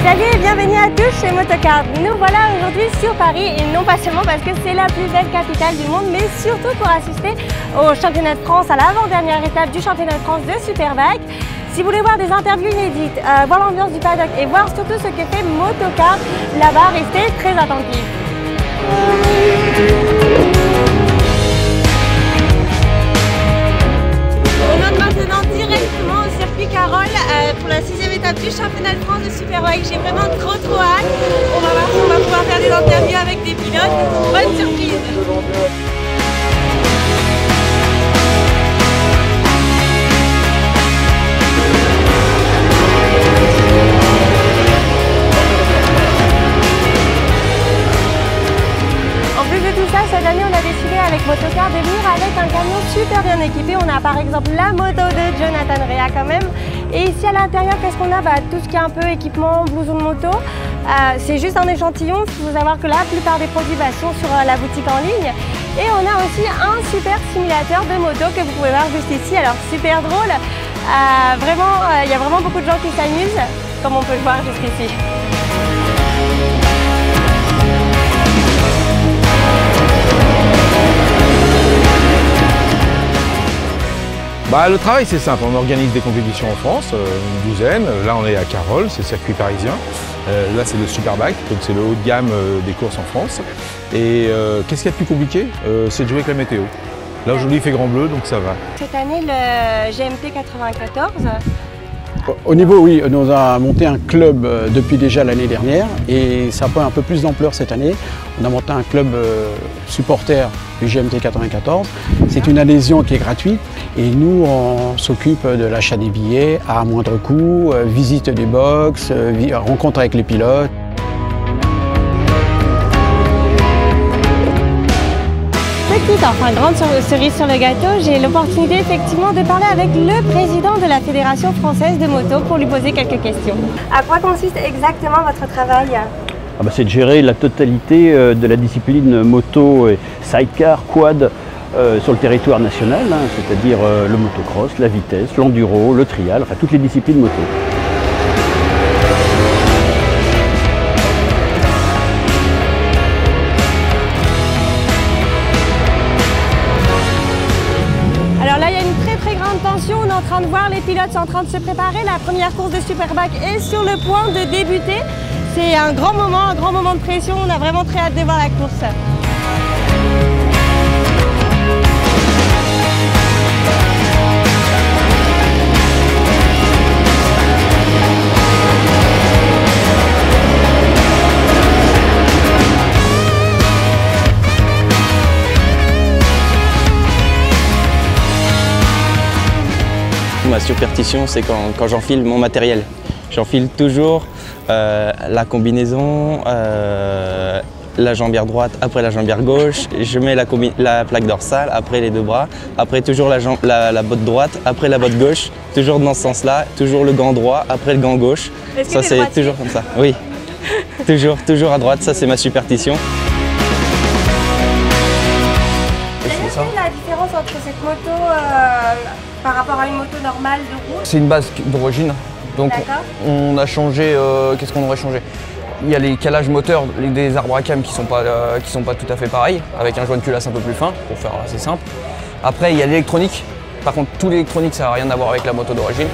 Salut et bienvenue à tous chez Motocard. Nous voilà aujourd'hui sur Paris et non pas seulement parce que c'est la plus belle capitale du monde, mais surtout pour assister au championnat de France, à l'avant-dernière étape du championnat de France de Superbike. Si vous voulez voir des interviews inédites, voir l'ambiance du paddock et voir surtout ce que fait Motocard là-bas, restez très attentifs. On monte maintenant directement au circuit Carole pour la 6e étape du championnat de France de Superbike. J'ai vraiment trop hâte. On va voir si on va pouvoir faire des interviews avec des pilotes. Bonne surprise. En plus de tout ça, cette année, on a décidé avec Motocard de venir avec un camion super bien équipé. On a par exemple la moto de Jonathan Rea quand même. Et ici à l'intérieur, qu'est-ce qu'on a? Tout ce qui est un peu équipement, blouson de moto. C'est juste un échantillon. Il faut savoir que la plupart des produits sont sur la boutique en ligne. Et on a aussi un super simulateur de moto que vous pouvez voir juste ici. Alors super drôle. Vraiment, il y a vraiment beaucoup de gens qui s'amusent, comme on peut le voir juste ici. Le travail c'est simple, on organise des compétitions en France, une douzaine. Là on est à Carole, c'est le circuit parisien. Là c'est le Superbike, donc c'est le haut de gamme des courses en France. Et qu'est-ce qu'il y a de plus compliqué? C'est de jouer avec la météo. Là aujourd'hui il fait grand bleu, donc ça va. Cette année le GMT 94. Au niveau, oui, on a monté un club depuis déjà l'année dernière et ça prend un peu plus d'ampleur cette année. On a monté un club supporter du GMT 94. C'est une adhésion qui est gratuite et nous, on s'occupe de l'achat des billets à moindre coût, visite des box, rencontre avec les pilotes. Petite, enfin grande cerise sur le gâteau, j'ai l'opportunité effectivement de parler avec le président de la Fédération française de moto pour lui poser quelques questions. À quoi consiste exactement votre travail? C'est de gérer la totalité de la discipline moto, sidecar, quad sur le territoire national, c'est-à-dire le motocross, la vitesse, l'enduro, le trial, enfin toutes les disciplines moto. On est en train de voir les pilotes sont en train de se préparer. La première course de Superbike est sur le point de débuter. C'est un grand moment de pression. On a vraiment très hâte de voir la course. Ma superstition, c'est quand j'enfile mon matériel. J'enfile toujours la combinaison, la jambière droite après la jambière gauche. Je mets la plaque dorsale après les deux bras. Après toujours la botte droite après la botte gauche. Toujours dans ce sens-là. Toujours le gant droit après le gant gauche. Ça c'est toujours comme ça. Oui, toujours à droite. Ça c'est ma superstition. Quelle est la différence entre cette moto par rapport à une moto normale de route? C'est une base d'origine, donc on a changé, qu'est-ce qu'on aurait changé? Il y a les calages moteurs, des arbres à cam qui sont pas tout à fait pareils, avec un joint de culasse un peu plus fin, pour faire assez simple. Après il y a l'électronique, par contre tout l'électronique ça n'a rien à voir avec la moto d'origine.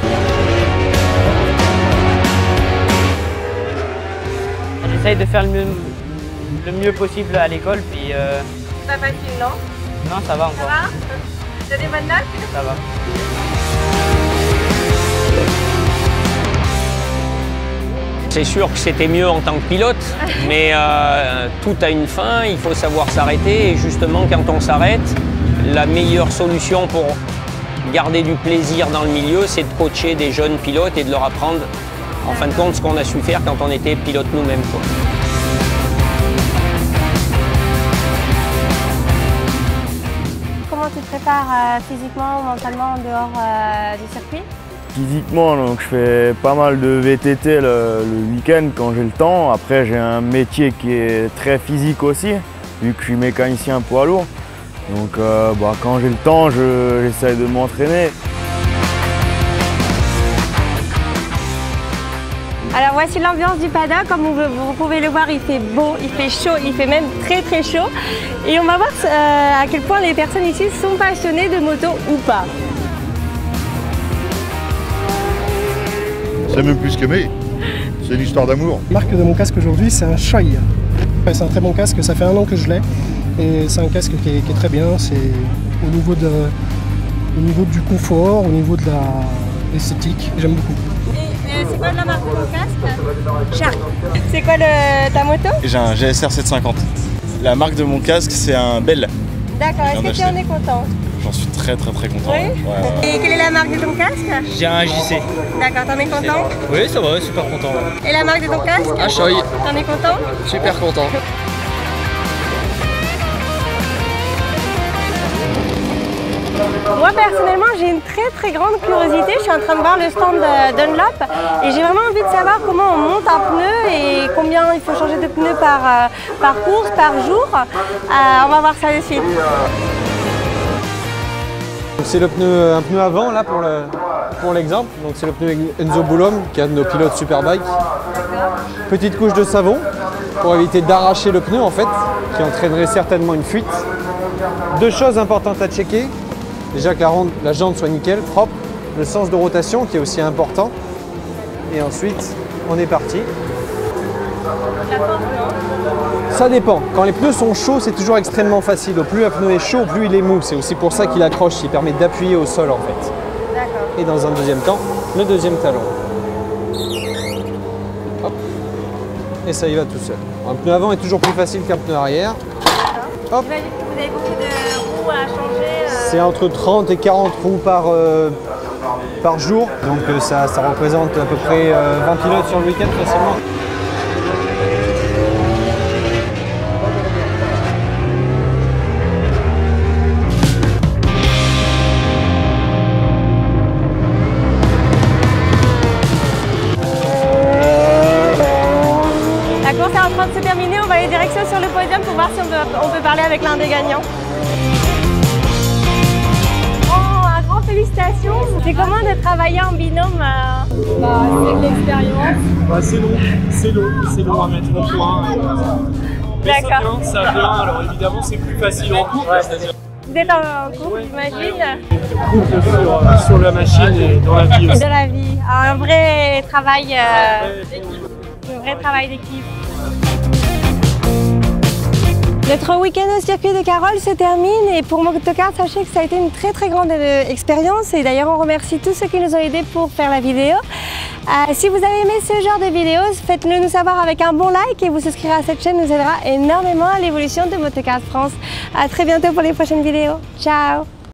J'essaye de faire le mieux possible à l'école, puis... Pas facile, non? Non, ça va encore. Ça va? T'as des bonnes notes? Ça va. C'est sûr que c'était mieux en tant que pilote, mais tout a une fin, il faut savoir s'arrêter. Et justement, quand on s'arrête, la meilleure solution pour garder du plaisir dans le milieu, c'est de coacher des jeunes pilotes et de leur apprendre, en fin de compte, ce qu'on a su faire quand on était pilote nous-mêmes. Comment tu te prépares physiquement ou mentalement en dehors du circuit? Physiquement, donc je fais pas mal de VTT le week-end quand j'ai le temps. Après, j'ai un métier qui est très physique aussi, vu que je suis mécanicien poids lourd. Donc quand j'ai le temps, j'essaye de m'entraîner. Alors voici l'ambiance du paddock, comme vous pouvez le voir, il fait beau, il fait chaud, il fait même très très chaud. Et on va voir à quel point les personnes ici sont passionnées de moto ou pas. C'est même plus qu'aimer, c'est une histoire d'amour. La marque de mon casque aujourd'hui, c'est un Shoei. C'est un très bon casque, ça fait 1 an que je l'ai. Et c'est un casque qui est très bien, c'est au niveau du confort, au niveau de l'esthétique, j'aime beaucoup. Et c'est quoi la marque de ton casque? Shark. C'est quoi ta moto? J'ai un GSR 750. La marque de mon casque, c'est un Bell. D'accord, est-ce que tu en es content? J'en suis très content. Oui. Ouais. Et quelle est la marque de ton casque? J'ai un JC. D'accord, t'en es content? Oui, ça va, super content. Ouais. Et la marque de ton casque? Un Shoei. T'en es content? Super content. Moi personnellement j'ai une très grande curiosité, je suis en train de voir le stand Dunlop et j'ai vraiment envie de savoir comment on monte un pneu et combien il faut changer de pneus par course, par jour. On va voir ça de suite. C'est un pneu avant là pour l'exemple, donc c'est le pneu Enzo Boulom qui est un de nos pilotes Superbike. Petite couche de savon pour éviter d'arracher le pneu en fait, qui entraînerait certainement une fuite. 2 choses importantes à checker. Déjà que la jante soit nickel, propre, le sens de rotation qui est aussi important. Et ensuite, on est parti. Ça dépend. Quand les pneus sont chauds, c'est toujours extrêmement facile. Au plus un pneu est chaud, au plus il est mou. C'est aussi pour ça qu'il accroche, il permet d'appuyer au sol en fait. Et dans un deuxième temps, le deuxième talon. Hop. Et ça y va tout seul. Un pneu avant est toujours plus facile qu'un pneu arrière. Hop. Vous avez beaucoup de roues à changer? C'est entre 30 et 40 roues par jour, donc ça représente à peu près 20 pilotes sur le week-end facilement. La course est en train de se terminer, on va aller direction sur le podium pour voir si on peut parler avec l'un des gagnants. Félicitations! C'est comment de travailler en binôme? C'est de l'expérience. C'est long à mettre au point. Mais ça vient, alors évidemment c'est plus facile en couple. Vous êtes en couple, j'imagine? Couple sur la machine et dans la vie aussi. Dans la vie, un vrai travail d'équipe. Notre week-end au circuit de Carroll se termine et pour Motocars, sachez que ça a été une très grande expérience et d'ailleurs on remercie tous ceux qui nous ont aidés pour faire la vidéo. Si vous avez aimé ce genre de vidéo, faites-le nous savoir avec un bon like et vous souscrire à cette chaîne nous aidera énormément à l'évolution de Motocars France. À très bientôt pour les prochaines vidéos. Ciao!